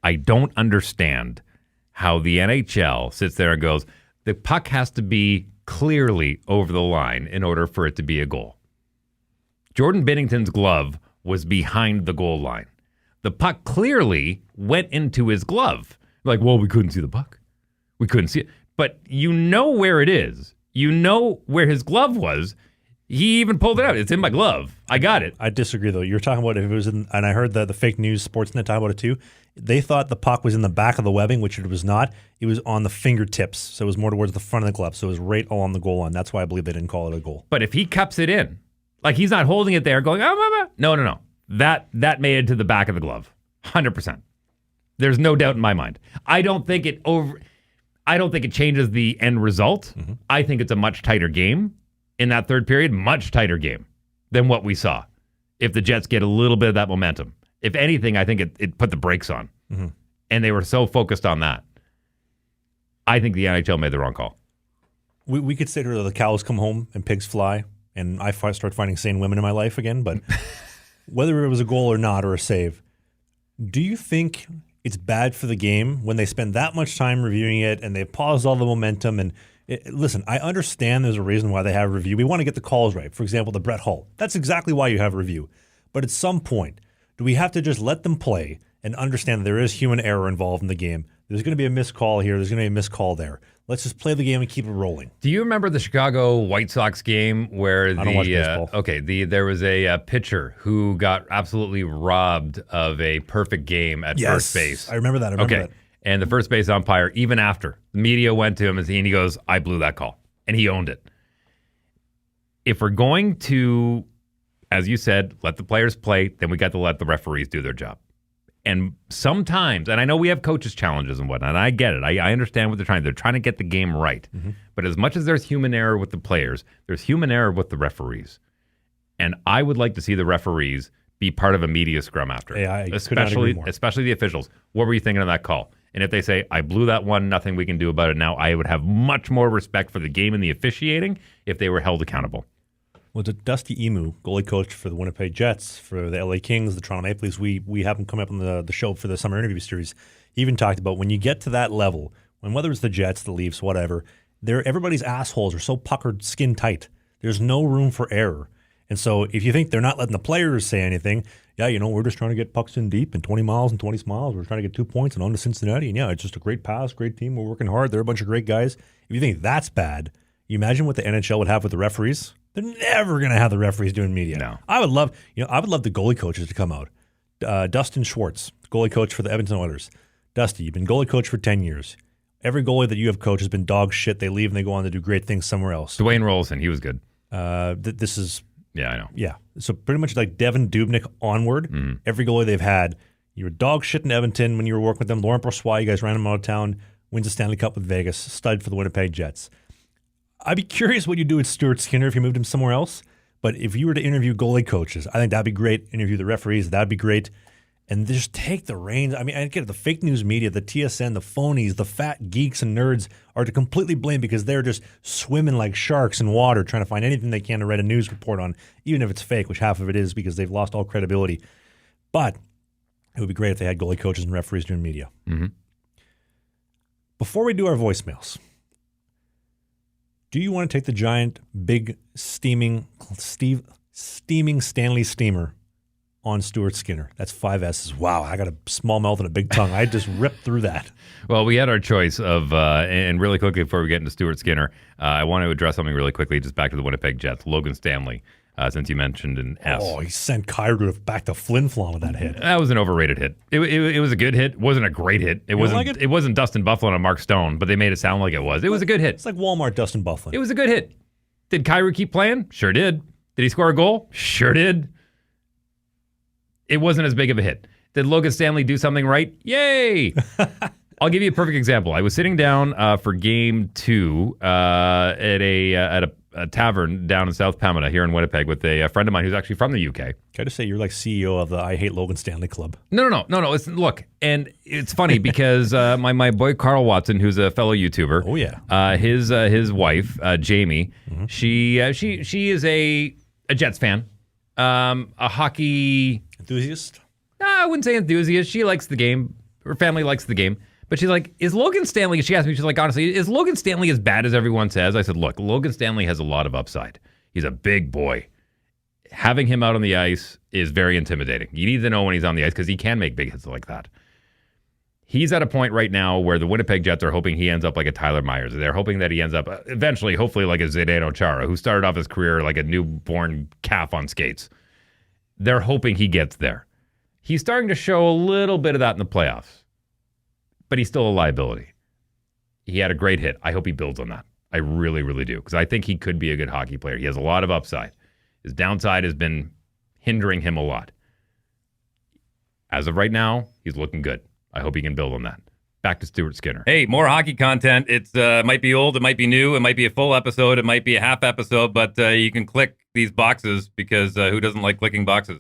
I don't understand how the NHL sits there and goes, the puck has to be clearly over the line in order for it to be a goal. Jordan Binnington's glove was behind the goal line. The puck clearly went into his glove. Like, well, we couldn't see the puck. We couldn't see it. But you know where it is. You know where his glove was. He even pulled it out. It's in my glove. I got it. I disagree, though. You're talking about if it was in, and I heard the fake news Sportsnet talk about it too. They thought the puck was in the back of the webbing, which it was not. It was on the fingertips, so it was more towards the front of the glove. So it was right along the goal line. That's why I believe they didn't call it a goal. But if he cups it in, like he's not holding it there going, no. That made it to the back of the glove. 100%. There's no doubt in my mind. I don't think it changes the end result. Mm-hmm. I think it's a much tighter game in that third period, much tighter game than what we saw. If the Jets get a little bit of that momentum. If anything, I think it put the brakes on. Mm-hmm. And they were so focused on that. I think the NHL made the wrong call. We could sit here till the cows come home and pigs fly, and I start finding sane women in my life again, but whether it was a goal or not, or a save, do you think it's bad for the game when they spend that much time reviewing it and they've paused all the momentum? And listen, I understand there's a reason why they have review. We want to get the calls right. For example, the Brett Hull. That's exactly why you have review. But at some point, do we have to just let them play and understand that there is human error involved in the game? There's going to be a missed call here. There's going to be a missed call there. Let's just play the game and keep it rolling. Do you remember the Chicago White Sox game where I don't watch baseball. There was a pitcher who got absolutely robbed of a perfect game at first base. I remember that. That. And the first base umpire, even after the media went to him and he goes, "I blew that call," and he owned it. If we're going to, as you said, let the players play, then we got to let the referees do their job. And sometimes, and I know we have coaches' challenges and whatnot, and I get it. I understand what they're trying. They're trying to get the game right. Mm-hmm. But as much as there's human error with the players, there's human error with the referees. And I would like to see the referees be part of a media scrum after. Hey, especially the officials. What were you thinking of that call? And if they say, "I blew that one, nothing we can do about it now," I would have much more respect for the game and the officiating if they were held accountable. Well, Dusty Emu, goalie coach for the Winnipeg Jets, for the LA Kings, the Toronto Maple Leafs, we have him come up on the show for the summer interview series. He even talked about when you get to that level, when whether it's the Jets, the Leafs, whatever, everybody's assholes are so puckered, skin tight. There's no room for error. And so if you think they're not letting the players say anything, we're just trying to get pucks in deep and 20 miles and 20 miles. We're trying to get 2 points and on to Cincinnati. And it's just a great pass, great team. We're working hard. They're a bunch of great guys. If you think that's bad, you imagine what the NHL would have with the referees? They're never going to have the referees doing media. No. I would love the goalie coaches to come out. Dustin Schwartz, goalie coach for the Edmonton Oilers. Dusty, you've been goalie coach for 10 years. Every goalie that you have coached has been dog shit. They leave and they go on to do great things somewhere else. Dwayne Rolson, he was good. This is... Yeah, I know. Yeah. So pretty much like Devin Dubnyk onward, every goalie they've had, you were dog shit in Edmonton when you were working with them. Laurent Brossoit, you guys ran him out of town, wins the Stanley Cup with Vegas, stud for the Winnipeg Jets. I'd be curious what you do with Stuart Skinner if you moved him somewhere else. But if you were to interview goalie coaches, I think that'd be great. Interview the referees, that'd be great. And just take the reins. I mean, I get it. The fake news media, the TSN, the phonies, the fat geeks and nerds are to completely blame because they're just swimming like sharks in water trying to find anything they can to write a news report on, even if it's fake, which half of it is because they've lost all credibility. But it would be great if they had goalie coaches and referees doing media. Mm-hmm. Before we do our voicemails, do you want to take the giant, big, steaming Stanley steamer on Stuart Skinner? That's 5 S's. Wow, I got a small mouth and a big tongue. I just ripped through that. Well, we had our choice of, and really quickly before we get into Stuart Skinner, I want to address something really quickly, just back to the Winnipeg Jets. Logan Stanley, since you mentioned an S. Oh, he sent Kyrou back to Flin Flon with that hit. That was an overrated hit. It was a good hit. It wasn't a great hit. It wasn't Dustin Byfuglien and Mark Stone, but they made it sound like it was. It was a good hit. It's like Walmart Dustin Byfuglien. It was a good hit. Did Kyrou keep playing? Sure did. Did he score a goal? Sure did. It wasn't as big of a hit. Did Logan Stanley do something right? Yay! I'll give you a perfect example. I was sitting down for Game 2 at a tavern down in South Pembina here in Winnipeg with a friend of mine who's actually from the UK. Can I just say you're like CEO of the I Hate Logan Stanley Club? No. Look, and it's funny because my boy Carl Watson, who's a fellow YouTuber. Oh yeah. His wife Jamie, she is a Jets fan, a hockey enthusiast. No, I wouldn't say enthusiast. She likes the game Her family likes the game. But she's like, is Logan Stanley, she asked me, she's like, honestly, is Logan Stanley as bad as everyone says? I said, look, Logan Stanley has a lot of upside. He's a big boy. Having him out on the ice is very intimidating. You need to know when he's on the ice because he can make big hits like that. He's at a point right now where the Winnipeg Jets are hoping he ends up like a Tyler Myers. They're hoping that he ends up eventually, hopefully, like a Zdeno Chara, who started off his career like a newborn calf on skates. They're hoping he gets there. He's starting to show a little bit of that in the playoffs, but he's still a liability. He had a great hit. I hope he builds on that. I really, really do, because I think he could be a good hockey player. He has a lot of upside. His downside has been hindering him a lot. As of right now, he's looking good. I hope he can build on that. Back to Stuart Skinner. Hey, more hockey content. It might be old, it might be new, it might be a full episode, it might be a half episode, but you can click these boxes because who doesn't like clicking boxes?